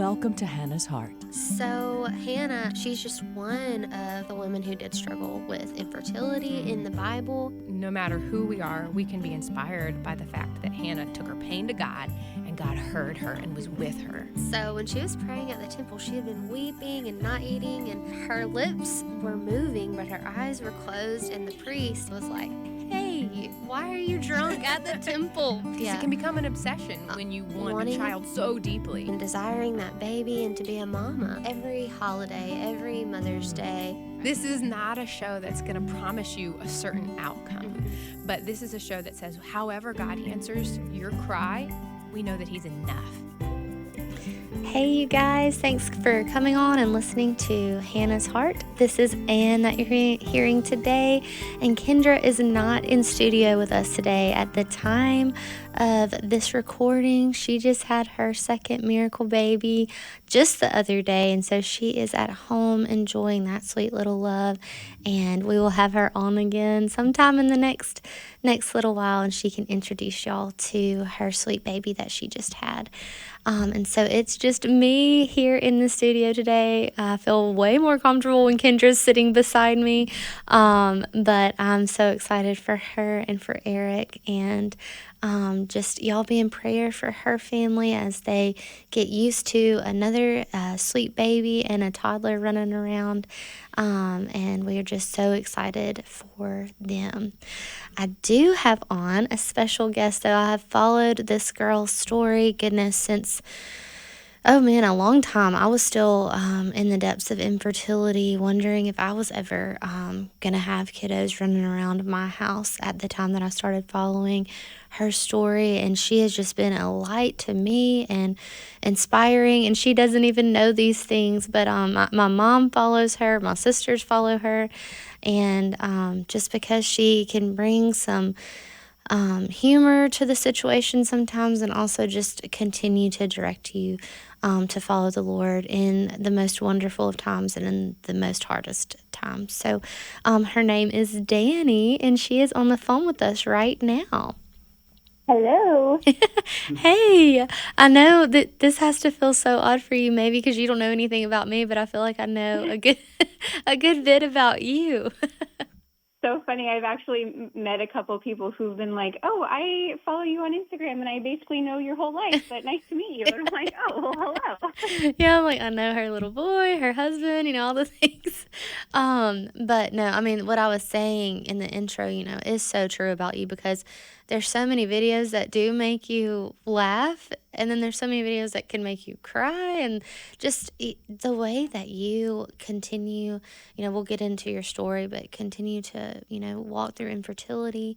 Welcome to Hannah's Heart. So Hannah, she's just one of the women who did struggle with infertility in the Bible. No matter who we are, we can be inspired by the fact that Hannah took her pain to God, and God heard her and was with her. So when she was praying at the temple, she had been weeping and not eating, and her lips were moving, but her eyes were closed, and the priest was like, "Hey, why are you drunk at the temple?" Because it can become an obsession when you want a child so deeply. And desiring that baby and to be a mama. Every holiday, every Mother's Day. This is not a show that's going to promise you a certain outcome, but this is a show that says, however God answers your cry, we know that He's enough. Hey, you guys, thanks for coming on and listening to Hannah's Heart. This is Anne that you're hearing today, and Kendra is not in studio with us today. At the time of this recording, she just had her second miracle baby just the other day, and so she is at home enjoying that sweet little love, and we will have her on again sometime in the next little while, and she can introduce y'all to her sweet baby that she just had. And so it's just me here in the studio today. I feel way more comfortable when Kendra's sitting beside me, but I'm so excited for her and for Eric, and just y'all be in prayer for her family as they get used to another sweet baby and a toddler running around, and we are just so excited for them. I do have on a special guest, though. I have followed this girl's story, goodness, since, a long time. I was still in the depths of infertility, wondering if I was ever going to have kiddos running around my house at the time that I started following her story. And she has just been a light to me and inspiring. And she doesn't even know these things, but my mom follows her, my sisters follow her. And just because she can bring some humor to the situation sometimes, and also just continue to direct you to follow the Lord in the most wonderful of times and in the most hardest times. So her name is Dani, and she is on the phone with us right now. Hello. Hey, I know that this has to feel so odd for you, maybe because you don't know anything about me, but I feel like I know a good bit about you. So funny. I've actually met a couple people who've been like, "Oh, I follow you on Instagram, and I basically know your whole life, but nice to meet you." And I'm like, "Oh, well, hello." Yeah, I'm like, I know her little boy, her husband, all the things. But no, I mean, what I was saying in the intro, is so true about you, because there's so many videos that do make you laugh, and then there's so many videos that can make you cry, and just the way that you continue, we'll get into your story, but continue to, walk through infertility,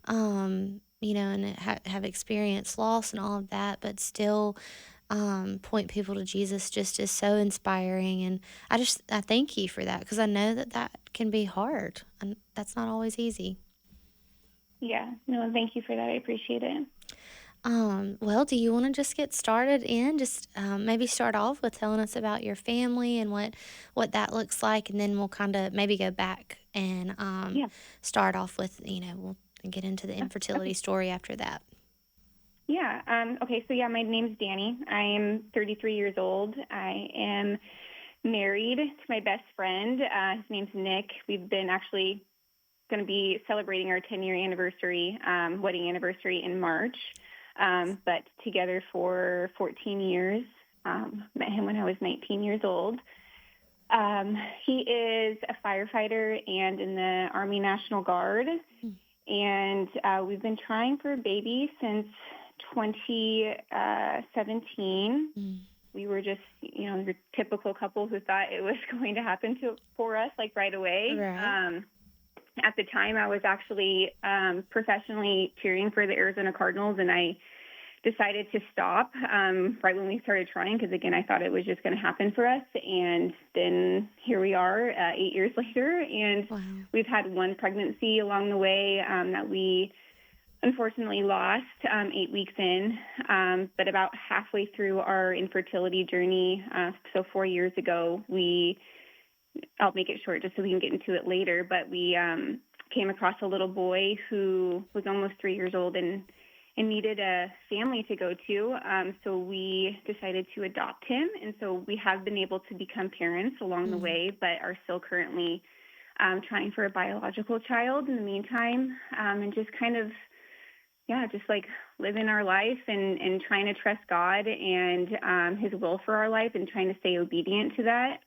and have experienced loss and all of that, but still point people to Jesus just is so inspiring. And I thank you for that, because I know that can be hard, and that's not always easy. Yeah. No, thank you for that. I appreciate it. Well, do you want to just get started just maybe start off with telling us about your family and what that looks like, and then we'll kind of maybe go back and start off with, we'll get into the infertility story after that. Yeah. Okay. So, my name's Dani. I am 33 years old. I am married to my best friend. His name's Nick. We've been actually going to be celebrating our 10-year anniversary, wedding anniversary in March, but together for 14 years. Met him when I was 19 years old. He is a firefighter and in the Army National Guard, and we've been trying for a baby since 2017. We were just, your typical couple who thought it was going to happen for us like right away. Right. At the time, I was actually professionally cheering for the Arizona Cardinals, and I decided to stop right when we started trying, because, again, I thought it was just going to happen for us. And then here we are 8 years later, and Wow. We've had one pregnancy along the way that we unfortunately lost 8 weeks in, but about halfway through our infertility journey, so 4 years ago, I'll make it short just so we can get into it later, but we came across a little boy who was almost 3 years old and and needed a family to go to. So we decided to adopt him. And so we have been able to become parents along the way, but are still currently trying for a biological child in the meantime, and just kind of, just like living our life and trying to trust God and his will for our life and trying to stay obedient to that.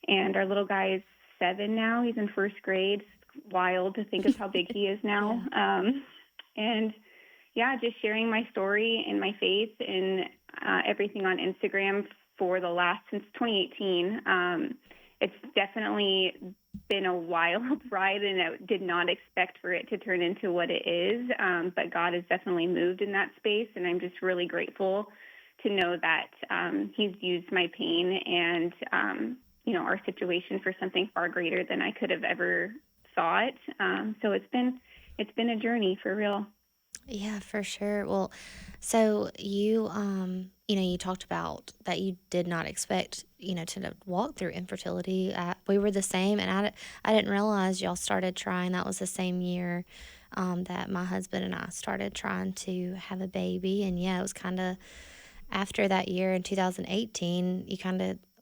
And our little guy is 7 now. He's in first grade. It's wild to think of how big he is now. And just sharing my story and my faith and everything on Instagram since 2018. It's definitely been a wild ride, and I did not expect for it to turn into what it is. But God has definitely moved in that space, and I'm just really grateful to know that he's used my pain and, our situation for something far greater than I could have ever thought. So it's been a journey for real. Yeah, for sure. Well, so you, you talked about that you did not expect, to walk through infertility. We were the same, and I didn't realize y'all started trying. That was the same year that my husband and I started trying to have a baby. And it was kind of after that year in 2018,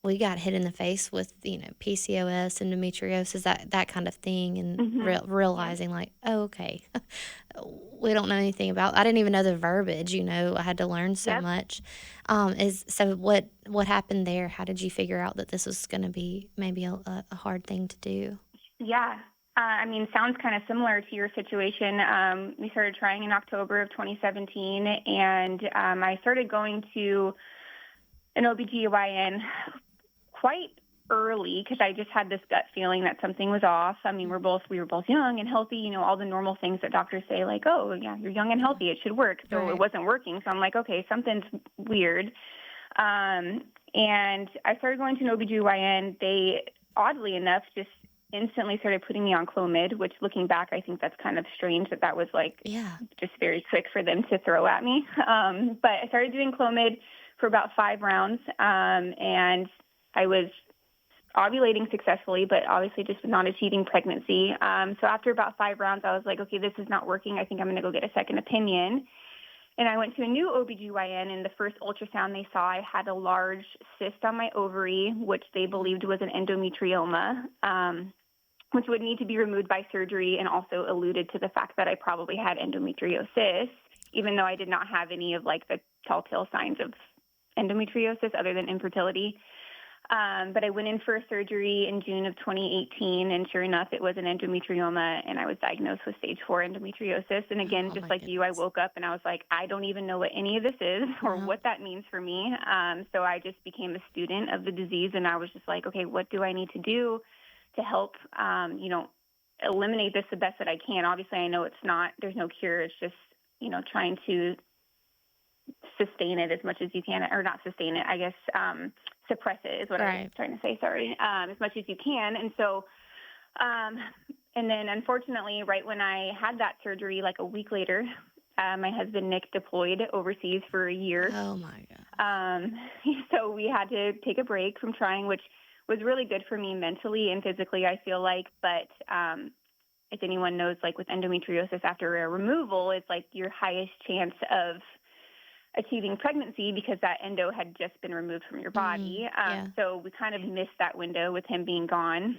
we got hit in the face with, PCOS, endometriosis, that kind of thing, and realizing like, oh, okay, we don't know anything about. I didn't even know the verbiage. I had to learn so much. What happened there? How did you figure out that this was going to be maybe a hard thing to do? Yeah. Sounds kind of similar to your situation. We started trying in October of 2017, and I started going to an OBGYN quite early because I just had this gut feeling that something was off. We were both young and healthy, all the normal things that doctors say, like, oh, yeah, you're young and healthy, it should work. So It wasn't working. So I'm like, okay, something's weird. And I started going to an OBGYN. They, oddly enough, just instantly started putting me on Clomid, which looking back, I think that's kind of strange that was just very quick for them to throw at me. But I started doing Clomid for about 5 rounds. And I was ovulating successfully, but obviously just not achieving pregnancy. So after about 5 rounds, I was like, okay, this is not working. I think I'm going to go get a second opinion. And I went to a new OBGYN, and the first ultrasound they saw, I had a large cyst on my ovary, which they believed was an endometrioma, which would need to be removed by surgery, and also alluded to the fact that I probably had endometriosis, even though I did not have any of the telltale signs of endometriosis other than infertility. But I went in for a surgery in June of 2018, and sure enough, it was an endometrioma, and I was diagnosed with stage 4 endometriosis. And again, just like you, I woke up and I was like, I don't even know what any of this is or what that means for me. So I just became a student of the disease, and I was just like, okay, what do I need to do to help, eliminate this the best that I can? Obviously, I know there's no cure. It's just, trying to sustain it as much as you can, or not sustain it, I guess, suppress it is what I was trying to say, sorry, as much as you can. And so, and then unfortunately, right when I had that surgery, like a week later, my husband, Nick, deployed overseas for a year. Oh my God. So we had to take a break from trying, which was really good for me mentally and physically, I feel like. But if anyone knows, with endometriosis after a removal, it's your highest chance of achieving pregnancy because that endo had just been removed from your body. So we kind of missed that window with him being gone.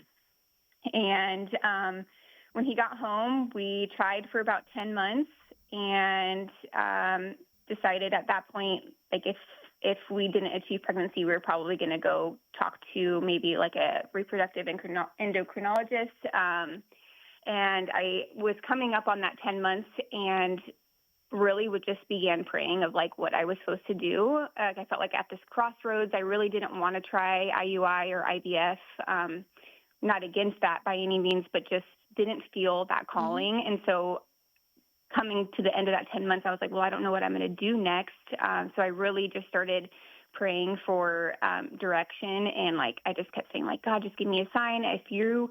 And when he got home, we tried for about 10 months and decided at that point, if we didn't achieve pregnancy, we were probably going to go talk to maybe a reproductive endocrinologist. And I was coming up on that 10 months and really just began praying of what I was supposed to do. I felt at this crossroads, I really didn't want to try IUI or IVF. Not against that by any means, but just didn't feel that calling. And so coming to the end of that 10 months, I was like, well, I don't know what I'm going to do next. So I really just started praying for direction. And I just kept saying God, just give me a sign. If you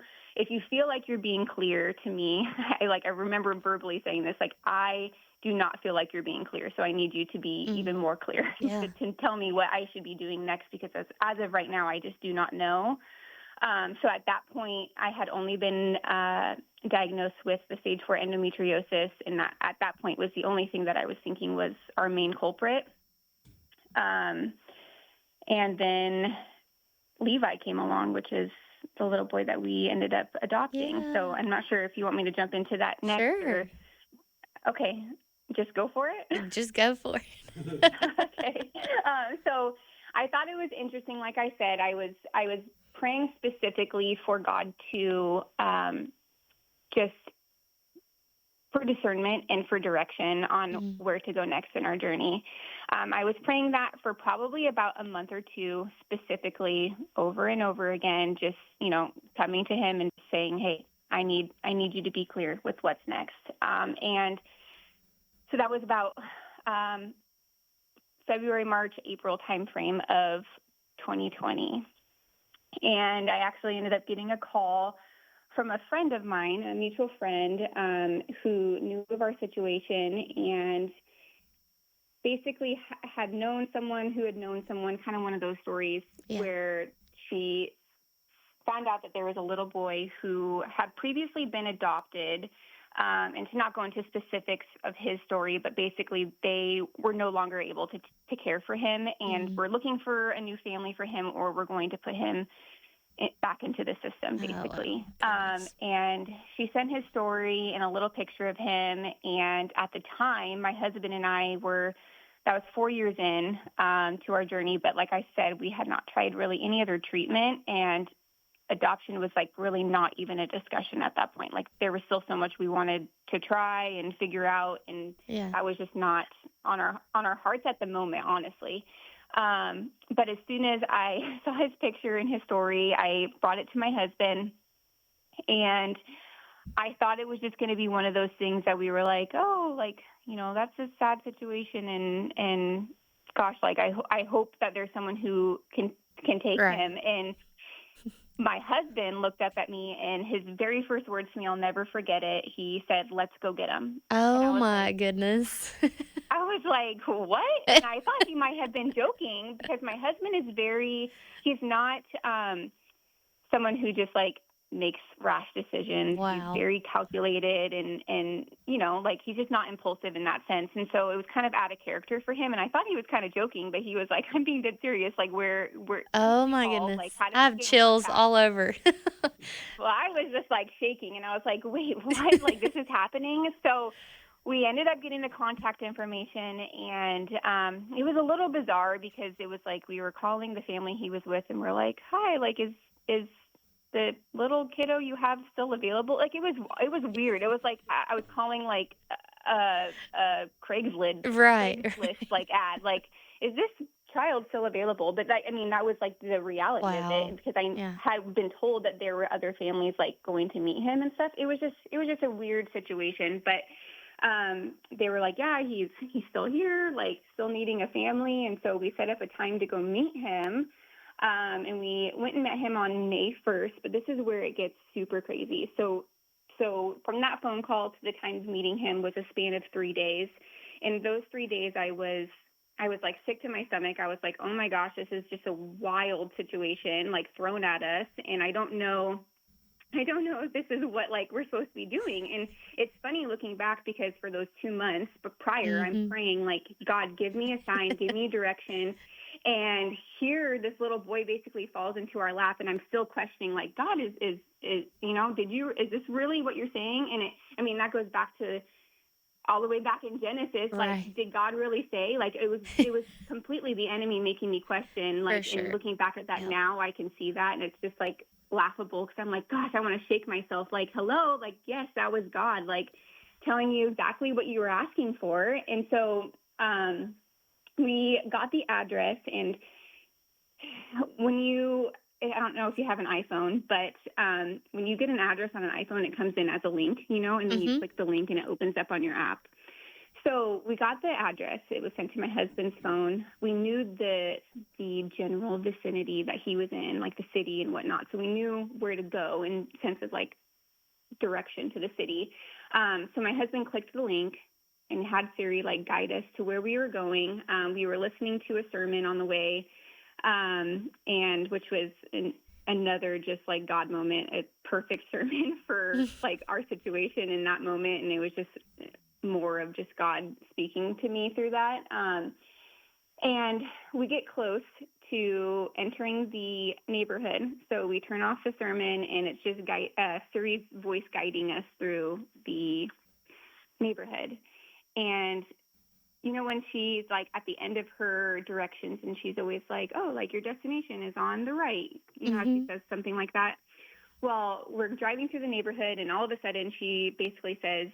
feel like you're being clear to me, I remember verbally saying this, I do not feel like you're being clear. So I need you to be even more clear to tell me what I should be doing next, because as of right now, I just do not know. So at that point, I had only been diagnosed with the stage 4 endometriosis, and that at that point was the only thing that I was thinking was our main culprit. And then Levi came along, which is the little boy that we ended up adopting. Yeah. So I'm not sure if you want me to jump into that next. Sure. Okay, just go for it. Just go for it. Okay. So I thought it was interesting. Like I said, I was praying specifically for God to just for discernment and for direction on where to go next in our journey. I was praying that for probably about a month or two, specifically over and over again, just, coming to him and saying, hey, I need you to be clear with what's next. And so that was about February, March, April timeframe of 2020. And I actually ended up getting a call from a friend of mine, a mutual friend, who knew of our situation and basically had known someone who had known someone, kind of one of those stories where she found out that there was a little boy who had previously been adopted, and to not go into specifics of his story, but basically they were no longer able to care for him, and we're looking for a new family for him, or we're going to put him back into the system, basically. And she sent his story and a little picture of him. And at the time, my husband and I that was 4 years in to our journey. But like I said, we had not tried really any other treatment, and adoption was like really not even a discussion at that point. Like there was still so much we wanted to try and figure out. And that was just not on our hearts at the moment, honestly. But as soon as I saw his picture and his story, I brought it to my husband, and I thought it was just going to be one of those things that we were like, oh, like, that's a sad situation. And gosh, like, I hope that there's someone who can take him. And my husband looked up at me, and his very first words to me, I'll never forget it. He said, let's go get him. Oh my goodness. I was like, what? And I thought he might have been joking, because my husband is he's not someone who just like makes rash decisions. Wow. He's very calculated and like he's just not impulsive in that sense. And so it was kind of out of character for him. And I thought he was kind of joking, but he was like, I'm being dead serious. Like we're oh my goodness. Like, I have chills all over. Well, I was just like shaking, and I was like, wait, what? Like this is happening? So we ended up getting the contact information, and it was a little bizarre, because it was like we were calling the family he was with, and we're like, hi, like is the little kiddo you have still available? Like it was weird. It was like I was calling like a Craigslist like ad, like, is this child still available? But that was like the reality of it, because I had been told that there were other families like going to meet him and stuff. It was just a weird situation, but they were like, yeah, he's still here, like still needing a family. And so we set up a time to go meet him. And we went and met him on May 1st, but this is where it gets super crazy. So from that phone call to the time of meeting him was a span of 3 days. In those 3 days, I was like sick to my stomach. I was like, oh my gosh, this is just a wild situation, like thrown at us. And I don't know if this is what like we're supposed to be doing. And it's funny looking back, because for those 2 months prior, I'm praying like, God, give me a sign, give me direction. And here this little boy basically falls into our lap, and I'm still questioning, like, God, is is this really what you're saying? And that goes back to all the way back in Genesis. Like, did God really say? Like, it was completely the enemy making me question. Like, and looking back at that now, I can see that, and it's just like laughable, because I'm like, gosh, I want to shake myself. Like, hello, like, yes, that was God, like telling you exactly what you were asking for. And so we got the address, and I don't know if you have an iPhone, but when you get an address on an iPhone, it comes in as a link, and then you click the link and it opens up on your app. So we got the address. It was sent to my husband's phone. We knew the general vicinity that he was in, like the city and whatnot. So we knew where to go in sense of like direction to the city. So my husband clicked the link and had Siri like guide us to where we were going. We were listening to a sermon on the way, and which was another just like God moment, a perfect sermon for like our situation in that moment. And it was just more of just God speaking to me through that. And we get close to entering the neighborhood. So we turn off the sermon, and it's just Siri's voice guiding us through the neighborhood. And you know, when she's like at the end of her directions, and she's always like, oh, like your destination is on the right. You know, she says something like that. Well, we're driving through the neighborhood, and all of a sudden she basically says,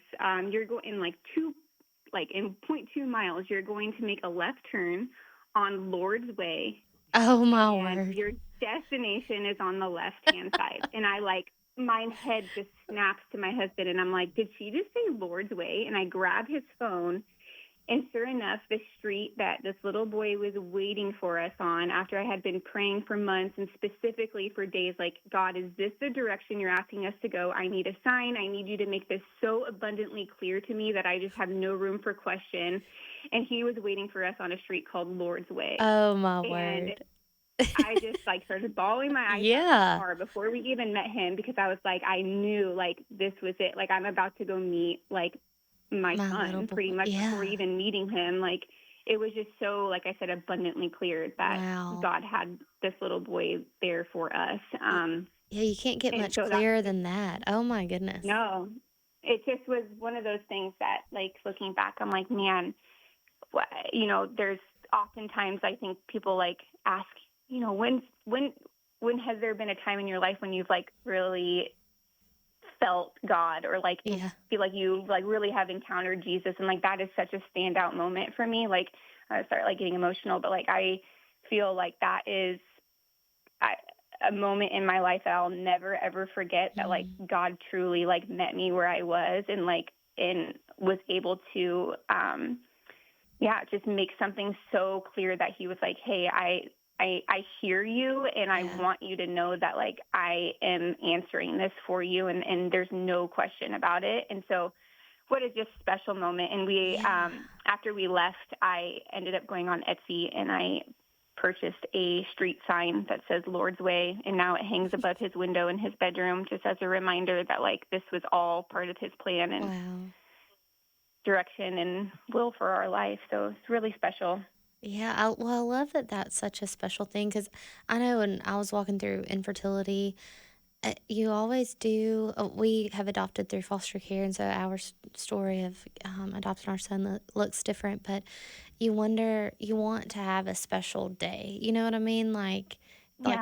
you're going in in 0.2 miles, you're going to make a left turn on Lord's Way. Oh, my and word. your destination is on the left-hand side. And my head just snaps to my husband, and I'm like, did she just say Lord's Way? And I grab his phone, and sure enough, the street that this little boy was waiting for us on, after I had been praying for months and specifically for days, like, God, is this the direction you're asking us to go? I need a sign. I need you to make this so abundantly clear to me that I just have no room for question. And he was waiting for us on a street called Lord's Way. Oh, my And word. I just started bawling my eyes out in the car before we even met him, because I was like, I knew this was it. Like, I'm about to go meet my son pretty much before even meeting him. Like, it was just so, like I said, abundantly clear that God had this little boy there for us. You can't get much clearer than that. Oh my goodness. No, it just was one of those things that, like, looking back, I'm like, man, there's oftentimes I think people ask, when has there been a time in your life when you've really felt God, or feel like you really have encountered Jesus? And that is such a standout moment for me. I start getting emotional, but I feel like that is a moment in my life that I'll never ever forget, that God truly met me where I was, and was able to just make something so clear that he was like, hey, I hear you, and I want you to know that I am answering this for you, and there's no question about it. And so what a just special moment. And we after we left, I ended up going on Etsy, and I purchased a street sign that says Lord's Way, and now it hangs above his window in his bedroom, just as a reminder that this was all part of his plan and direction and will for our life. So it's really special. Yeah, I love that that's such a special thing, because I know when I was walking through infertility, you always do. We have adopted through foster care, and so our story of adopting our son looks different. But you wonder, you want to have a special day. You know what I mean?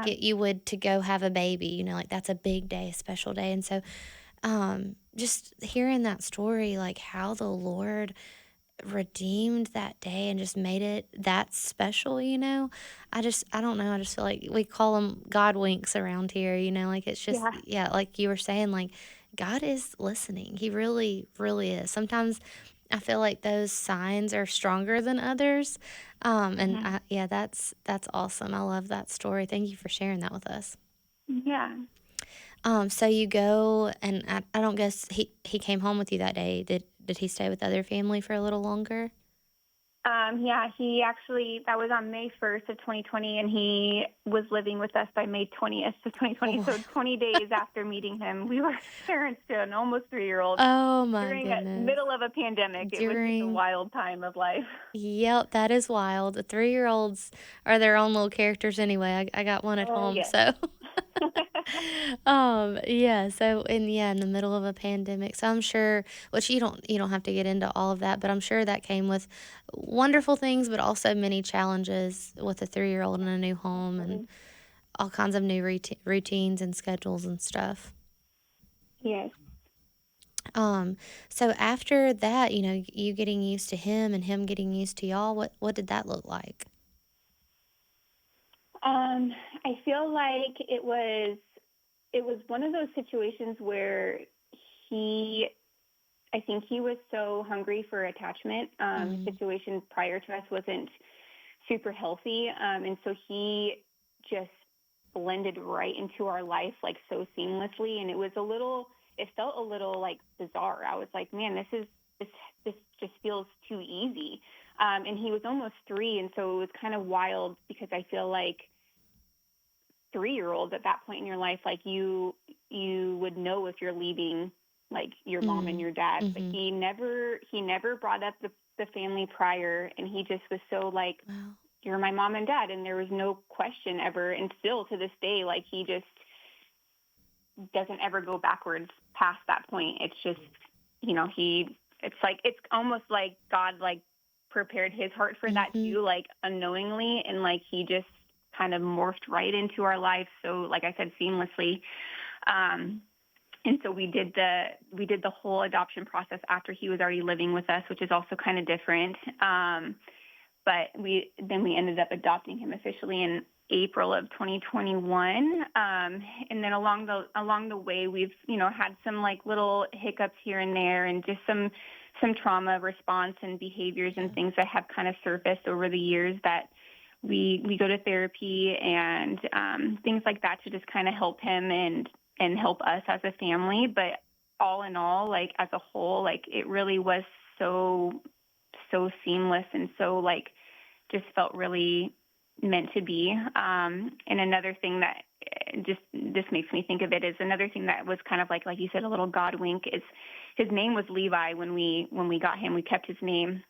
You would to go have a baby. That's a big day, a special day. And so, just hearing that story, how the Lord redeemed that day and just made it that special. I don't know, I just feel like we call them God winks around here. It's just like you were saying, God is listening. He really, really is. Sometimes I feel like those signs are stronger than others. That's awesome. I love that story. Thank you for sharing that with us. So you go, and I don't guess he came home with you that day. Did he stay with other family for a little longer? He actually, that was on May 1st of 2020, and he was living with us by May 20th of 2020. So 20 days after meeting him, we were parents to an almost 3-year-old. Oh, my goodness. During the middle of a pandemic. It was just a wild time of life. Yep, that is wild. The 3-year-olds are their own little characters anyway. I got one at home, so... So in the middle of a pandemic. So I'm sure, which you don't have to get into all of that, but I'm sure that came with wonderful things, but also many challenges with a 3-year-old in a new home and all kinds of new routines and schedules and stuff. Yes. So after that, you getting used to him and him getting used to y'all, what did that look like? I feel like it was one of those situations where I think he was so hungry for attachment. The situation prior to us wasn't super healthy. And so he just blended right into our life, so seamlessly. And it felt a little bizarre. I was like, man, this just feels too easy. And he was almost 3. And so it was kind of wild, because I feel like 3-year-olds at that point in your life, like you would know if you're leaving like your mom and your dad. But he never brought up the family prior, and he just was so like, Wow. you're my mom and dad, and there was no question ever. And still to this day, like he just doesn't ever go backwards past that point. It's just, it's almost like God like prepared his heart for that too, like unknowingly, and like he just kind of morphed right into our life. So like I said, seamlessly. And so we did the whole adoption process after he was already living with us, which is also kind of different. But we ended up adopting him officially in April of 2021. And then along the way, we've, had some like little hiccups here and there, and just some trauma response and behaviors and things that have kind of surfaced over the years that we go to therapy and things like that to just kind of help him and help us as a family. But all in all, like as a whole, like it really was so seamless and so like just felt really meant to be. And another thing that just makes me think of it is another thing that was kind of like you said, a little God wink, is his name was Levi when we got him. We kept his name.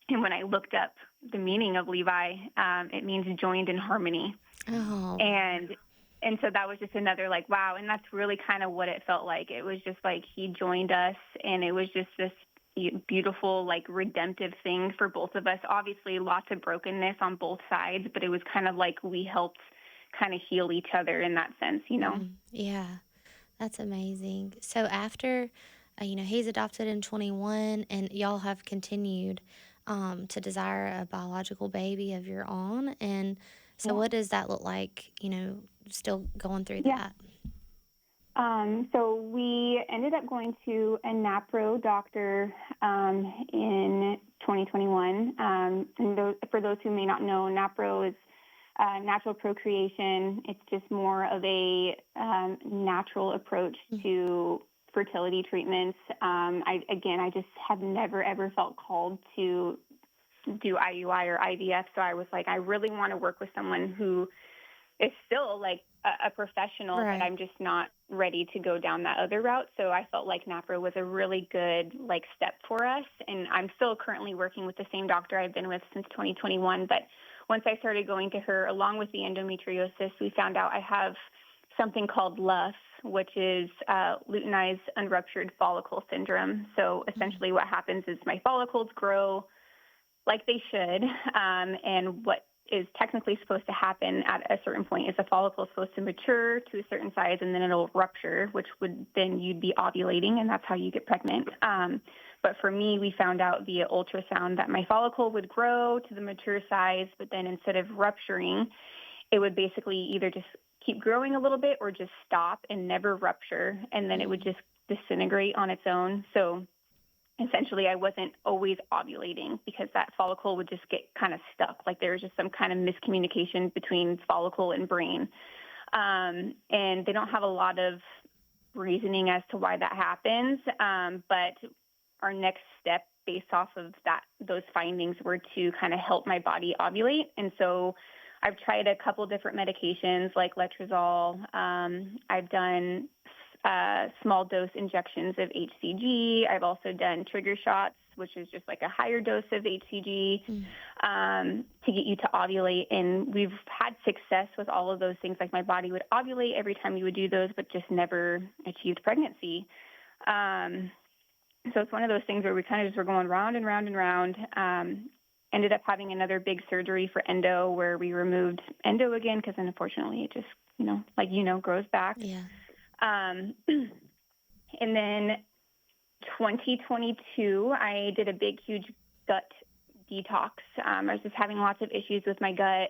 And when I looked up the meaning of Levi, it means joined in harmony. Oh. And so that was just another like, wow. And that's really kind of what it felt like. It was just like he joined us, and it was just this beautiful, like redemptive thing for both of us. Obviously lots of brokenness on both sides, but it was kind of like we helped kind of heal each other in that sense, Yeah, that's amazing. So after, he's adopted in 21, and y'all have continued to desire a biological baby of your own. And so what does that look like, still going through that? So we ended up going to a NAPRO doctor in 2021. And for those who may not know, NAPRO is natural procreation. It's just more of a natural approach to fertility treatments. I just have never, ever felt called to do IUI or IVF. So I was like, I really want to work with someone who is still like a professional, Right. but I'm just not ready to go down that other route. So I felt like NAPRO was a really good like step for us. And I'm still currently working with the same doctor I've been with since 2021. But once I started going to her, along with the endometriosis, we found out I have something called LUF, which is luteinized unruptured follicle syndrome. So essentially what happens is my follicles grow like they should, and what is technically supposed to happen at a certain point is the follicle is supposed to mature to a certain size, and then it'll rupture, which would then you'd be ovulating, and that's how you get pregnant. But for me, we found out via ultrasound that my follicle would grow to the mature size, but then instead of rupturing, it would basically either just keep growing a little bit or just stop and never rupture, and then it would just disintegrate on its own. So essentially I wasn't always ovulating because that follicle would just get kind of stuck. Like there was just some kind of miscommunication between follicle and brain. And they don't have a lot of reasoning as to why that happens. But our next step based off of those findings were to kind of help my body ovulate. And so I've tried a couple different medications like letrozole. I've done small dose injections of HCG. I've also done trigger shots, which is just like a higher dose of HCG to get you to ovulate. And we've had success with all of those things. Like my body would ovulate every time you would do those, but just never achieved pregnancy. So it's one of those things where we kind of just were going round and round and round. Ended up having another big surgery for endo where we removed endo again because unfortunately it just, grows back. Yeah. And then 2022, I did a big, huge gut detox. I was just having lots of issues with my gut,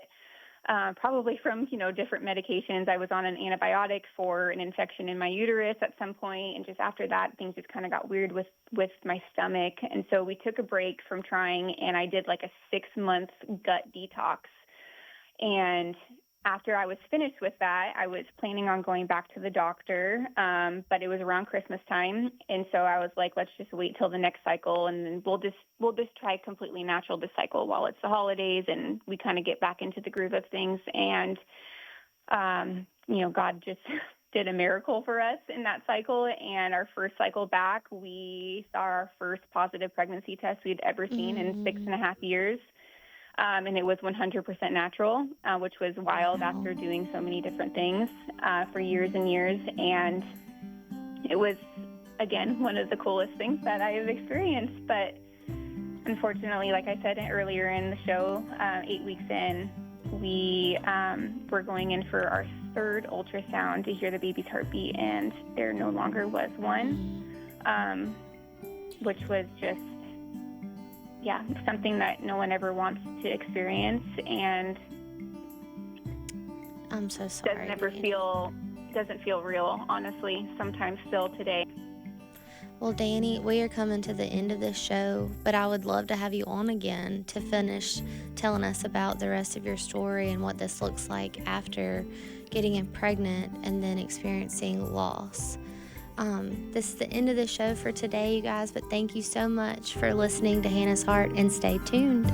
probably from, different medications. I was on an antibiotic for an infection in my uterus at some point, and just after that, things just kind of got weird with my stomach. And so we took a break from trying, and I did like a 6-month gut detox. And after I was finished with that, I was planning on going back to the doctor, but it was around Christmas time, and so I was like, let's just wait till the next cycle, and then we'll just try completely natural this cycle while it's the holidays, and we kind of get back into the groove of things. And God just did a miracle for us in that cycle. And our first cycle back, we saw our first positive pregnancy test we'd ever seen in 6.5 years. And it was 100% natural, which was wild after doing so many different things for years and years. And it was, again, one of the coolest things that I have experienced. But unfortunately, like I said earlier in the show, 8 weeks in, we were going in for our third ultrasound to hear the baby's heartbeat, and there no longer was one, which was just, something that no one ever wants to experience, and I'm so sorry. Doesn't feel real, honestly, sometimes still today. Well, Dani, we are coming to the end of this show, but I would love to have you on again to finish telling us about the rest of your story and what this looks like after getting pregnant and then experiencing loss. This is the end of the show for today, you guys, but thank you so much for listening to Hannah's Heart, and stay tuned.